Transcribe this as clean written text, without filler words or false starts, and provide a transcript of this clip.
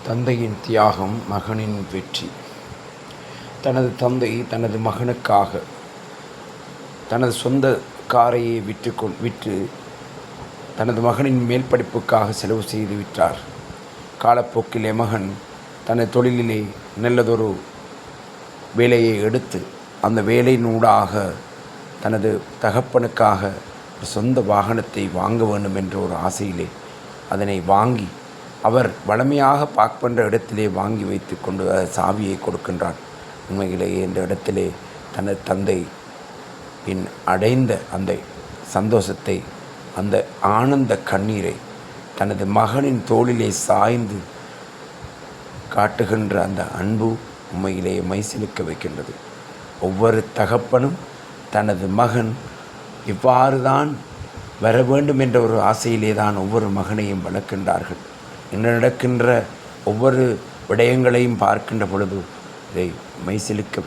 தந்தையின் தியாகம், மகனின் வெற்றி. தனது தந்தை தனது மகனுக்காக தனது சொந்த காரையை விற்று தனது மகனின் மேல் படிப்புக்காக செலவு செய்து விட்டார். காலப்போக்கில் மகன் தனது தொழிலிலே நல்லதொரு வேலையை எடுத்து அந்த வேலையினூடாக தனது தகப்பனுக்காக சொந்த வாகனத்தை வாங்க வேண்டும் என்ற ஒரு ஆசையிலே அதனை வாங்கி அவர் வளமையாக பார்க் பண்ணுற இடத்திலே வாங்கி வைத்து கொண்டு சாவியை கொடுக்கின்றார். உண்மையிலேயே இந்த இடத்திலே தனது தந்தை அடைந்த அந்த சந்தோஷத்தை, அந்த ஆனந்த கண்ணீரை தனது மகனின் தோளிலே சாய்ந்து காட்டுகின்ற அந்த அன்பு உண்மையிலேயே மைசிலுக்க வைக்கின்றது. ஒவ்வொரு தகப்பனும் தனது மகன் இவ்வாறு தான் வர வேண்டும் என்ற ஒரு ஆசையிலே தான் ஒவ்வொரு மகனையும் வளர்க்கின்றார்கள். இன்று நடக்கின்ற ஒவ்வொரு விடயங்களையும் பார்க்கின்ற பொழுது இதை மைசிலுக்க